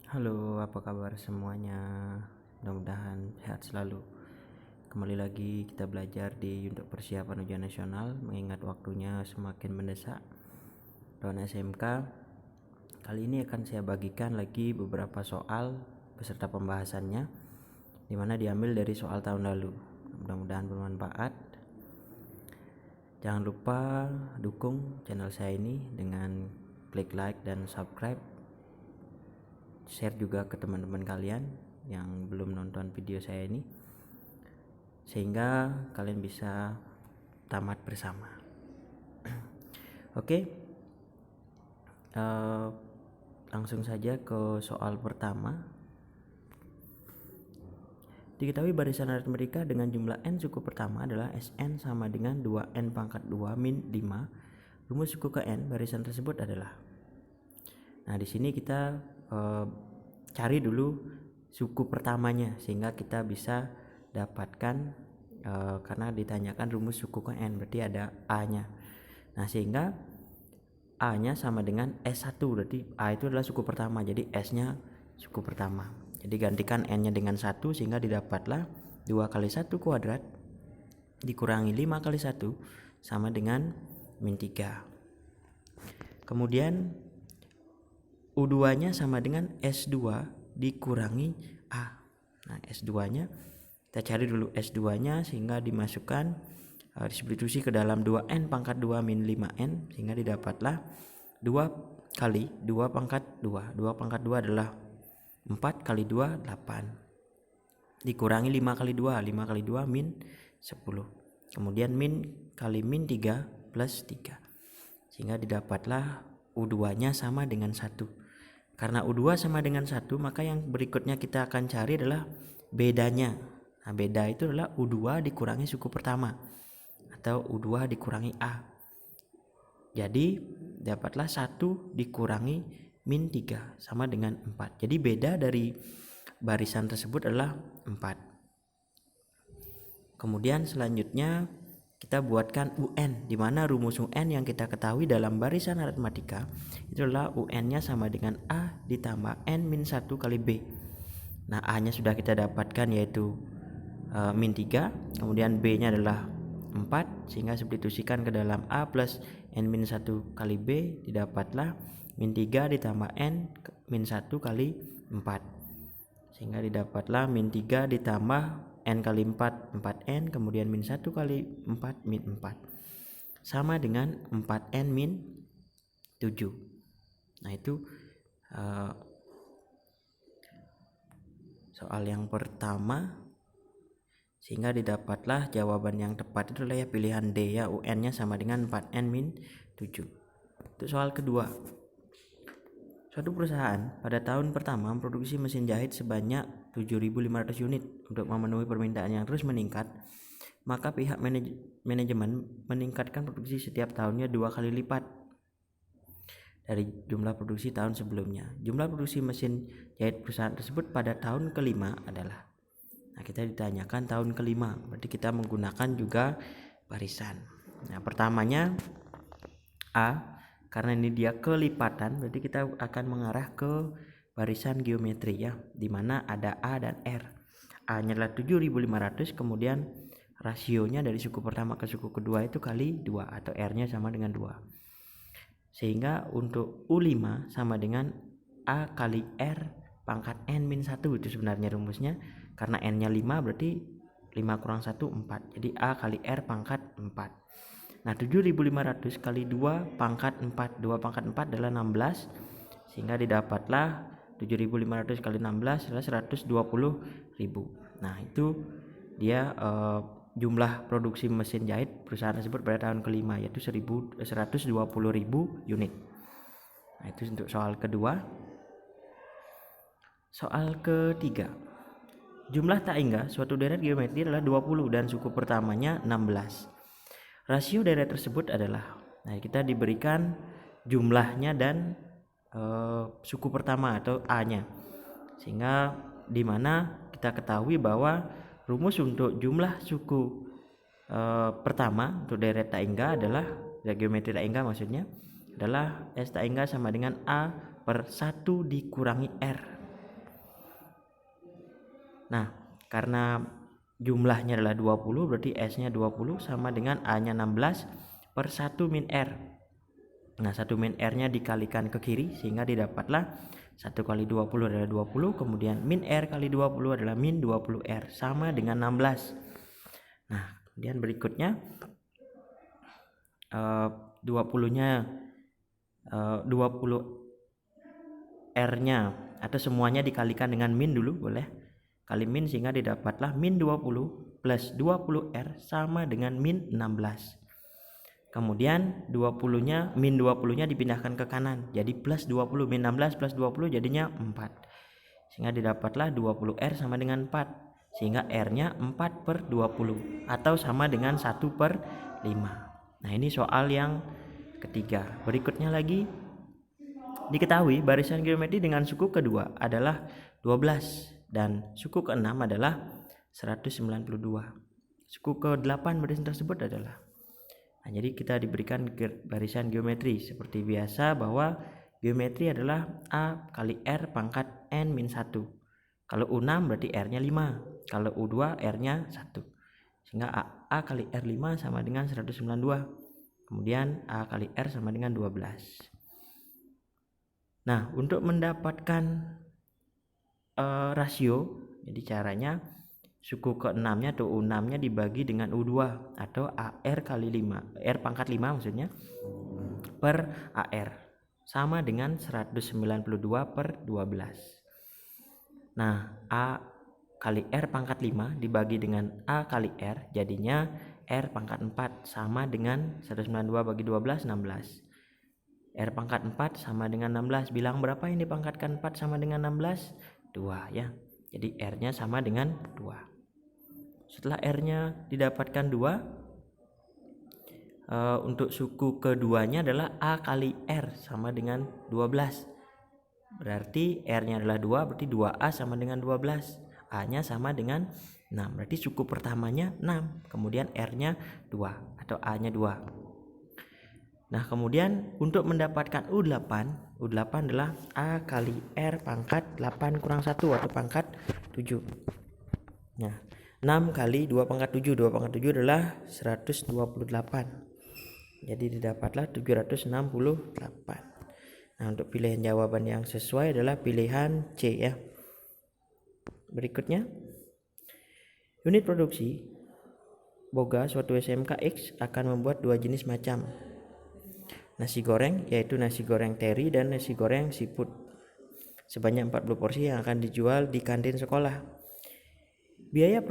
Halo, apa kabar semuanya? Mudah-mudahan sehat selalu. Kembali lagi kita belajar untuk persiapan ujian nasional, mengingat waktunya semakin mendesak. Tahun SMK, kali ini akan saya bagikan lagi beberapa soal beserta pembahasannya, di mana diambil dari soal tahun lalu. Mudah-mudahan bermanfaat. Jangan lupa dukung channel saya ini dengan klik like dan subscribe. Share juga ke teman-teman kalian yang belum nonton video saya ini, sehingga kalian bisa tamat bersama. Oke, langsung saja ke soal pertama. Diketahui barisan aritmetika dengan jumlah n suku pertama adalah Sn sama dengan 2n pangkat 2 min 5. Rumus suku ke n barisan tersebut adalah. Nah, di sini kita cari dulu suku pertamanya sehingga kita bisa dapatkan, karena ditanyakan rumus suku ke n berarti ada a-nya. Nah, sehingga a-nya sama dengan S1, berarti a itu adalah suku pertama, jadi S-nya suku pertama. Jadi gantikan n-nya dengan 1 sehingga didapatlah 2 kali 1 kuadrat dikurangi 5 kali 1 sama dengan min 3. Kemudian U2-nya sama dengan S2 dikurangi A. Nah, S2-nya kita cari dulu S2-nya sehingga dimasukkan disubstitusi ke dalam 2n pangkat 2 min 5n sehingga didapatlah 2 kali 2 pangkat 2. 2 pangkat 2 adalah 4 kali 2 8 dikurangi 5 kali 2. 5 kali 2 min 10. Kemudian min kali min 3 plus 3 sehingga didapatlah U2-nya sama dengan 1. Karena U2 sama dengan 1, maka yang berikutnya kita akan cari adalah bedanya. Nah, beda itu adalah U2 dikurangi suku pertama atau U2 dikurangi A. Jadi dapatlah 1 dikurangi min 3 sama dengan 4. Jadi beda dari barisan tersebut adalah 4. Kemudian selanjutnya kita buatkan UN, di mana rumus UN yang kita ketahui dalam barisan aritmatika itu adalah UN-nya sama dengan A ditambah N min 1 kali B. Nah, A-nya sudah kita dapatkan yaitu min 3, kemudian B-nya adalah 4 sehingga substitusikan ke dalam A plus N min 1 kali B didapatlah min 3 ditambah N min 1 kali 4 sehingga didapatlah min 3 ditambah N kali 4 4N kemudian min 1 kali 4 min 4 sama dengan 4N min 7. Nah, itu soal yang pertama, sehingga didapatlah jawaban yang tepat itu adalah ya pilihan D, ya UN-nya sama dengan 4N min 7. Untuk soal kedua, suatu perusahaan pada tahun pertama memproduksi mesin jahit sebanyak 7.500 unit. Untuk memenuhi permintaan yang terus meningkat, maka pihak manajemen meningkatkan produksi setiap tahunnya 2 kali lipat dari jumlah produksi tahun sebelumnya. Jumlah produksi mesin jahit perusahaan tersebut pada tahun kelima adalah. Nah, kita ditanyakan tahun kelima, berarti kita menggunakan juga barisan. Nah, pertamanya A, karena ini dia kelipatan, berarti kita akan mengarah ke barisan geometri, ya, di mana ada A dan R. A-nya adalah 7.500, kemudian rasionya dari suku pertama ke suku kedua itu kali 2 atau R-nya sama dengan 2. Sehingga untuk U5 sama dengan A kali R pangkat N min 1, itu sebenarnya rumusnya. Karena N-nya 5 berarti 5 kurang 1 4. Jadi A kali R pangkat 4. Nah, 7.500 kali 2 pangkat 4. 2 pangkat 4 adalah 16. Sehingga didapatlah 7.500 kali 16 adalah 120.000. Nah, itu dia jumlah produksi mesin jahit perusahaan tersebut pada tahun kelima, yaitu 120.000 unit. Nah, itu untuk soal kedua. Soal ketiga, jumlah taingga suatu deret geometri adalah 20 dan suku pertamanya 16. Rasio deret tersebut adalah, nah, kita diberikan jumlahnya dan suku pertama atau A-nya, sehingga dimana kita ketahui bahwa rumus untuk jumlah suku pertama untuk deret taingga adalah, geometri taingga maksudnya, adalah S taingga sama dengan A per 1 dikurangi R. Nah, karena jumlahnya adalah 20, berarti S-nya 20 sama dengan A-nya 16 per 1 min R. Nah, 1 min R-nya dikalikan ke kiri sehingga didapatlah 1 kali 20 adalah 20, kemudian min R kali 20 adalah min 20 R sama dengan 16. Nah, kemudian berikutnya 20-nya 20 R-nya atau semuanya dikalikan dengan min dulu boleh. Kali min sehingga didapatlah min 20 plus 20R sama dengan min 16. Kemudian 20-nya min 20-nya dipindahkan ke kanan. Jadi plus 20 min 16 plus 20 jadinya 4. Sehingga didapatlah 20R sama dengan 4. Sehingga R-nya 4 per 20 atau sama dengan 1 per 5. Nah, ini soal yang ketiga. Berikutnya lagi, diketahui barisan geometri dengan suku kedua adalah 12 dan suku keenam adalah 192. Suku ke-8 barisan tersebut adalah. Nah, jadi kita diberikan barisan geometri seperti biasa bahwa geometri adalah A kali R pangkat N min 1. Kalau U6 berarti R-nya 5. Kalau U2 R-nya 1. Sehingga A kali R5 sama dengan 192. Kemudian A kali R sama dengan 12. Nah, untuk mendapatkan rasio, jadi caranya suku ke-6-nya atau U6-nya dibagi dengan U2 atau AR kali 5, R pangkat 5 maksudnya, per AR sama dengan 192 per 12. Nah, A kali R pangkat 5 dibagi dengan A kali R jadinya R pangkat 4 sama dengan 192 bagi 12, 16. R pangkat 4 sama dengan 16. Bilang berapa yang dipangkatkan 4 sama dengan 16? 2 ya. Jadi R-nya sama dengan 2. Setelah R-nya didapatkan 2, untuk suku keduanya adalah A kali R sama dengan 12. Berarti R-nya adalah 2, berarti 2A sama dengan 12. A-nya sama dengan 6. Berarti suku pertamanya 6. Kemudian R-nya 2 atau A-nya 2. Nah, kemudian untuk mendapatkan U8 adalah A kali R pangkat 8 kurang 1 atau pangkat 7. Nah, 6 kali 2 pangkat 7. 2 pangkat 7 adalah 128. Jadi didapatlah 768. Nah, untuk pilihan jawaban yang sesuai adalah pilihan C ya. Berikutnya, unit produksi boga suatu SMK X akan membuat dua jenis macam nasi goreng, yaitu nasi goreng teri dan nasi goreng siput, sebanyak 40 porsi yang akan dijual di kantin sekolah. Biaya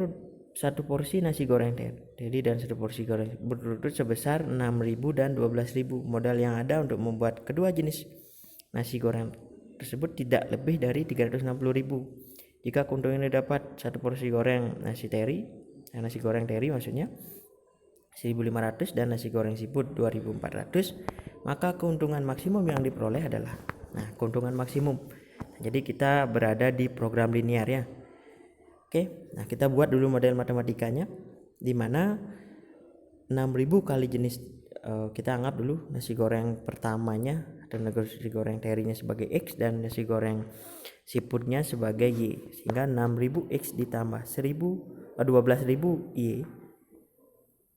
satu porsi nasi goreng teri dan satu porsi goreng berturut-turut sebesar 6.000 dan 12.000. Modal yang ada untuk membuat kedua jenis nasi goreng tersebut tidak lebih dari 360.000. Jika keuntungan didapat satu porsi goreng nasi goreng teri maksudnya 1.500 dan nasi goreng siput 2.400, maka keuntungan maksimum yang diperoleh adalah, keuntungan maksimum. Jadi kita berada di program linear ya. Oke, nah kita buat dulu model matematikanya, di mana 6.000 kali jenis, kita anggap dulu nasi goreng pertamanya atau nasi goreng terinya sebagai X dan nasi goreng siputnya sebagai Y, sehingga 6.000 X ditambah 12.000 Y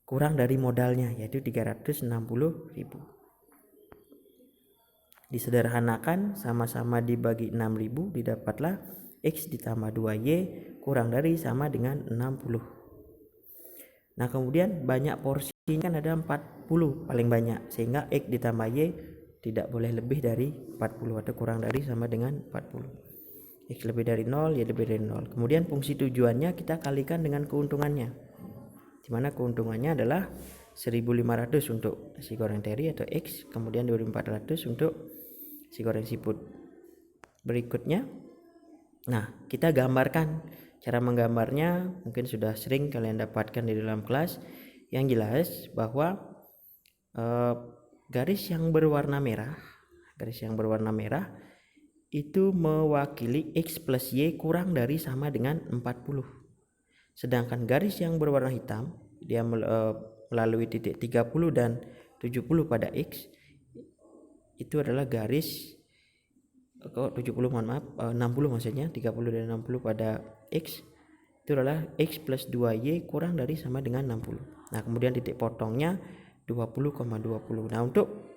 kurang dari modalnya yaitu 360.000. Disederhanakan, sama-sama dibagi 6.000, didapatlah X ditambah 2Y kurang dari sama dengan 60. Nah, kemudian banyak porsinya kan ada 40 paling banyak, sehingga X ditambah Y tidak boleh lebih dari 40 atau kurang dari sama dengan 40. X lebih dari 0, Y lebih dari 0. Kemudian fungsi tujuannya kita kalikan dengan keuntungannya, di mana keuntungannya adalah 1.500 untuk nasi goreng teri atau X, kemudian 2.400 untuk nasi goreng siput. Berikutnya, kita gambarkan. Cara menggambarnya mungkin sudah sering kalian dapatkan di dalam kelas. Yang jelas bahwa garis yang berwarna merah itu mewakili X plus Y kurang dari sama dengan 40. Sedangkan garis yang berwarna hitam dia melalui titik 30 dan 70 pada X itu adalah garis 60 maksudnya 30 dan 60 pada X itu adalah X plus 2Y kurang dari sama dengan 60. Nah kemudian titik potongnya 20,20. Nah untuk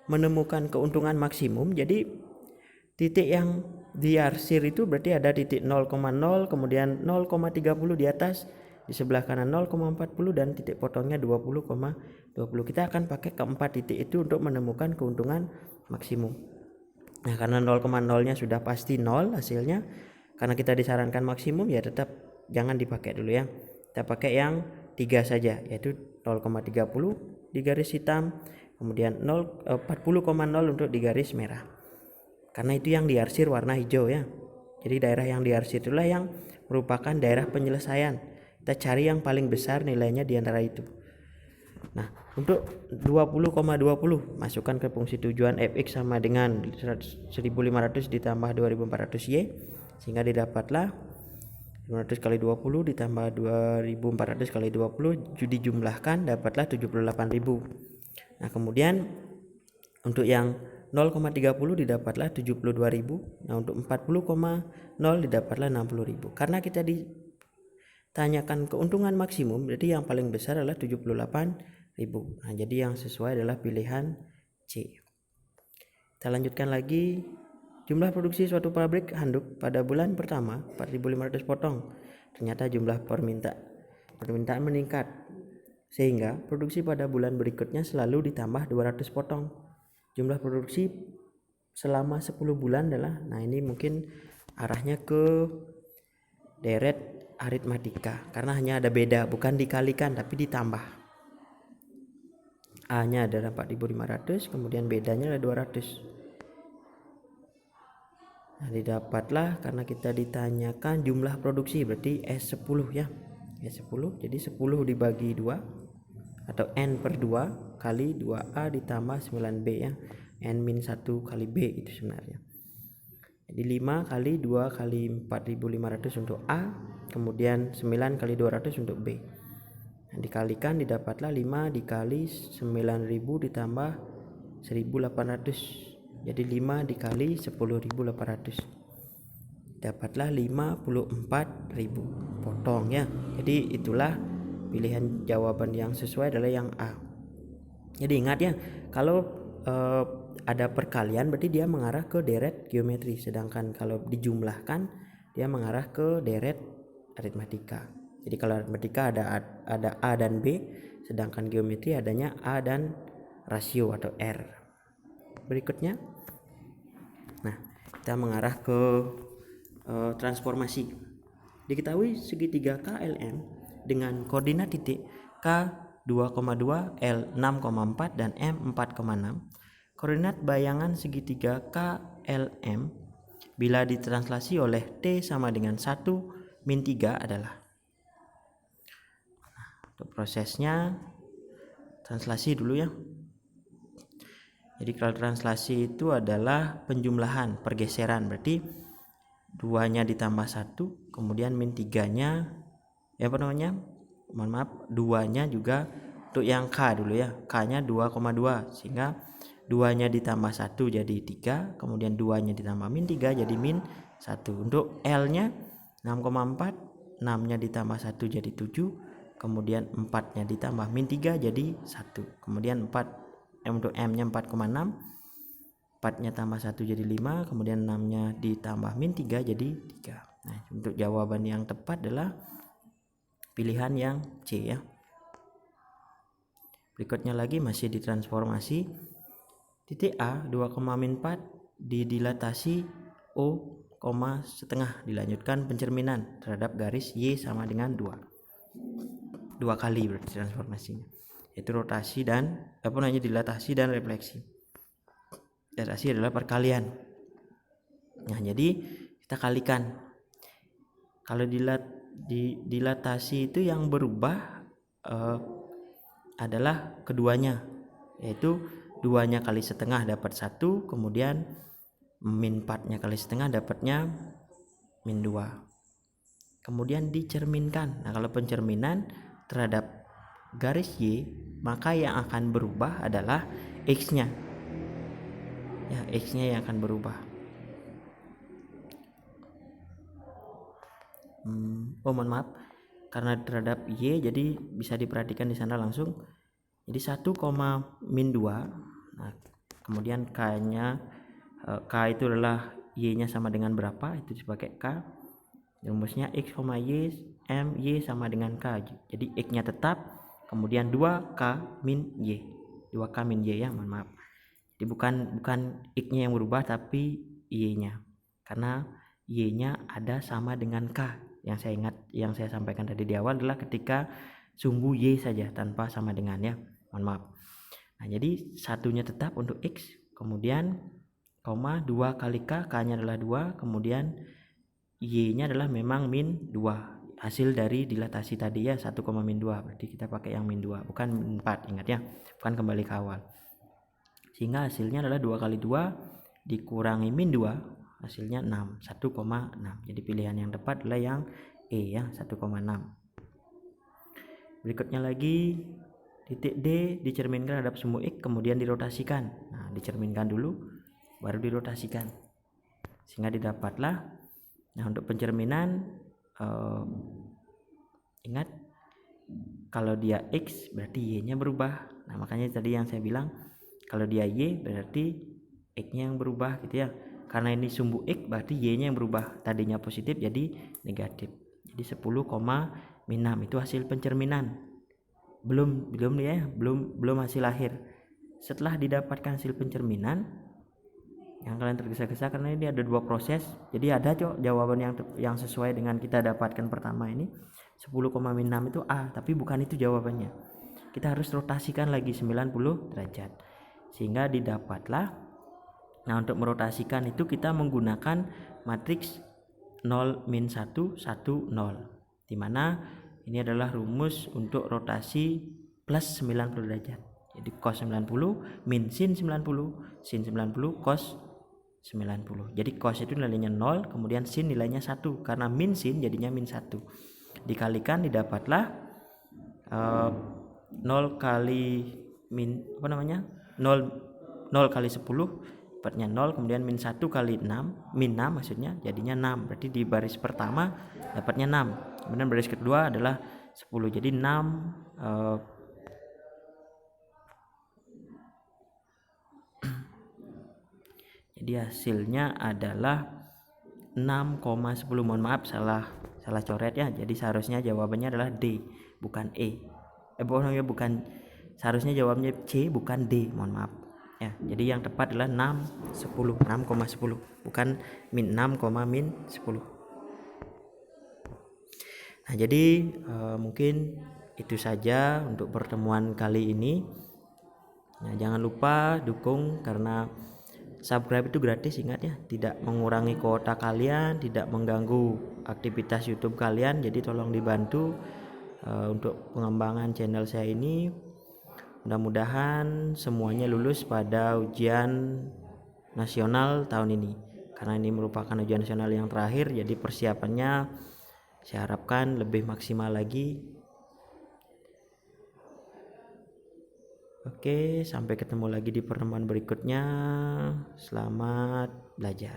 menemukan keuntungan maksimum, jadi titik yang diarsir itu berarti ada titik 0,0, kemudian 0,30 di atas, di sebelah kanan 0,40 dan titik potongnya 20,20. Kita akan pakai keempat titik itu untuk menemukan keuntungan maksimum. Nah karena 0,0-nya sudah pasti 0 hasilnya, karena kita disarankan maksimum ya tetap jangan dipakai dulu ya. Kita pakai yang 3 saja, yaitu 0,30 di garis hitam, kemudian 40,0 untuk di garis merah. Karena itu yang diarsir warna hijau ya. Jadi daerah yang diarsir itulah yang merupakan daerah penyelesaian. Kita cari yang paling besar nilainya di antara itu. Nah, untuk 20,20 masukkan ke fungsi tujuan fx sama dengan 1500 ditambah 2400y, sehingga didapatlah 500 kali 20 ditambah 2400 kali 20 dijumlahkan dapatlah 78.000. Nah kemudian untuk yang 0,30 didapatlah 72.000. Nah untuk 40,0 didapatlah 60.000. Karena kita ditanyakan keuntungan maksimum, berarti yang paling besar adalah 78.000. Nah jadi yang sesuai adalah pilihan C. Kita lanjutkan lagi. Jumlah produksi suatu pabrik handuk pada bulan pertama 4.500 potong. Ternyata jumlah permintaan meningkat, sehingga produksi pada bulan berikutnya selalu ditambah 200 potong. Jumlah produksi selama 10 bulan adalah, nah ini mungkin arahnya ke deret aritmatika, karena hanya ada beda, bukan dikalikan tapi ditambah. A nya adalah 4.500, kemudian bedanya adalah 200. Nah didapatlah karena kita ditanyakan jumlah produksi, berarti S10 ya, S10, jadi 10 dibagi 2 atau N per 2 kali 2A ditambah 9B ya, N-1 kali B itu sebenarnya. Jadi 5 kali 2 kali 4.500 untuk A, kemudian 9 kali 200 untuk B. Nah, dikalikan didapatlah 5 dikali 9.000 ditambah 1.800. Jadi 5 dikali 10.800 dapatlah 54.000 potong ya. Jadi itulah pilihan jawaban yang sesuai adalah yang A. Jadi ingat ya, kalau ada perkalian berarti dia mengarah ke deret geometri, sedangkan kalau dijumlahkan dia mengarah ke deret aritmatika. Jadi kalau aritmatika ada A dan B, sedangkan geometri adanya A dan rasio atau R. Berikutnya, nah kita mengarah ke transformasi. Diketahui segitiga KLM dengan koordinat titik K 2,2, L 6,4 dan M 4,6. Koordinat bayangan segitiga KLM bila ditranslasi oleh T sama dengan 1 min 3 adalah. Nah, untuk prosesnya translasi dulu ya. Jadi kalau translasi itu adalah penjumlahan, pergeseran, berarti 2-nya ditambah 1, kemudian min 3-nya mohon maaf 2-nya juga untuk yang K dulu ya, K-nya 2,2, sehingga 2-nya ditambah 1 jadi 3, kemudian 2-nya ditambah min 3 jadi min 1. Untuk L-nya 6,4, 6-nya ditambah 1 jadi 7, kemudian 4-nya ditambah min 3 jadi 1, kemudian untuk M-nya 4,6, 4-nya tambah 1 jadi 5, kemudian 6-nya ditambah min 3 jadi 3. Nah, untuk jawaban yang tepat adalah pilihan yang C ya. Berikutnya lagi masih ditransformasi. Titik A 2,4 didilatasi O, setengah, dilanjutkan pencerminan terhadap garis Y sama dengan 2 kali berarti transformasinya. Itu rotasi dan dilatasi dan refleksi. Dilatasi adalah perkalian. Nah jadi kita kalikan. Kalau dilatasi itu yang berubah adalah keduanya, yaitu 2-nya kali setengah dapat 1, kemudian min 4-nya kali setengah dapatnya min 2. Kemudian dicerminkan. Nah kalau pencerminan terhadap garis Y, maka yang akan berubah adalah X-nya ya, X-nya yang akan berubah. mohon maaf, karena terhadap Y jadi bisa diperhatikan di sana langsung. Jadi 1, min 2. Nah, kemudian K-nya K itu adalah Y-nya sama dengan berapa, itu dipakai K. Rumusnya X, Y, M, Y sama dengan K. Jadi X-nya tetap, kemudian 2K min Y. 2K min Y ya, mohon maaf. Jadi bukan X-nya yang berubah tapi Y-nya. Karena Y-nya ada sama dengan K. Yang saya sampaikan tadi di awal adalah ketika sumbu Y saja tanpa sama dengan ya. Mohon maaf. Nah, jadi satunya tetap untuk X, kemudian koma 2 kali K, K-nya adalah 2, kemudian Y-nya adalah memang min 2. Hasil dari dilatasi tadi ya, 1, min 2. Berarti kita pakai yang min 2, bukan min 4, ingat ya. Bukan kembali ke awal. Sehingga hasilnya adalah 2 kali 2 dikurangi min 2, hasilnya 6, 1,6. Jadi pilihan yang tepat adalah yang E ya, 1,6. Berikutnya lagi, titik D dicerminkan terhadap sumbu X kemudian dirotasikan. Nah, dicerminkan dulu baru dirotasikan. Sehingga didapatlah. Nah, untuk pencerminan ingat kalau dia X berarti Y-nya berubah. Nah, makanya tadi yang saya bilang kalau dia Y berarti X-nya yang berubah gitu ya. Karena ini sumbu X berarti Y-nya yang berubah. Tadinya positif jadi negatif. Jadi 10, min 6 itu hasil pencerminan. Belum hasil akhir. Setelah didapatkan hasil pencerminan, yang kalian tergesa-gesa karena ini ada 2 proses. Jadi ada jawaban yang sesuai dengan kita dapatkan pertama ini 10, min 6 itu A, tapi bukan itu jawabannya. Kita harus rotasikan lagi 90 derajat. Sehingga didapatlah. Nah, untuk merotasikan itu kita menggunakan matriks 0, min 1, 1, 0. Dimana ini adalah rumus untuk rotasi plus 90 derajat. Jadi cos 90 min sin 90, sin 90 cos 90. Jadi cos itu nilainya 0, kemudian sin nilainya 1. Karena min sin jadinya min 1. Dikalikan didapatlah 0 kali min 0 kali 10 dapatnya 0, kemudian min 1 kali 6, min 6 maksudnya jadinya 6. Berarti di baris pertama dapatnya 6. Kemudian baris kedua adalah 10. Jadi 6 jadi hasilnya adalah 6,10. Mohon maaf salah coret ya. Jadi seharusnya jawabannya adalah D bukan E. Bukan, seharusnya jawabnya C bukan D, mohon maaf ya. Jadi yang tepat adalah 6,10 bukan min 6, min 10. Nah, jadi mungkin itu saja untuk pertemuan kali ini. Nah, jangan lupa dukung karena subscribe itu gratis, ingat ya, tidak mengurangi kuota kalian, tidak mengganggu aktivitas YouTube kalian. Jadi tolong dibantu untuk pengembangan channel saya ini. Mudah-mudahan semuanya lulus pada ujian nasional tahun ini, karena ini merupakan ujian nasional yang terakhir. Jadi persiapannya saya harapkan lebih maksimal lagi. Oke, sampai ketemu lagi di pertemuan berikutnya. Selamat belajar.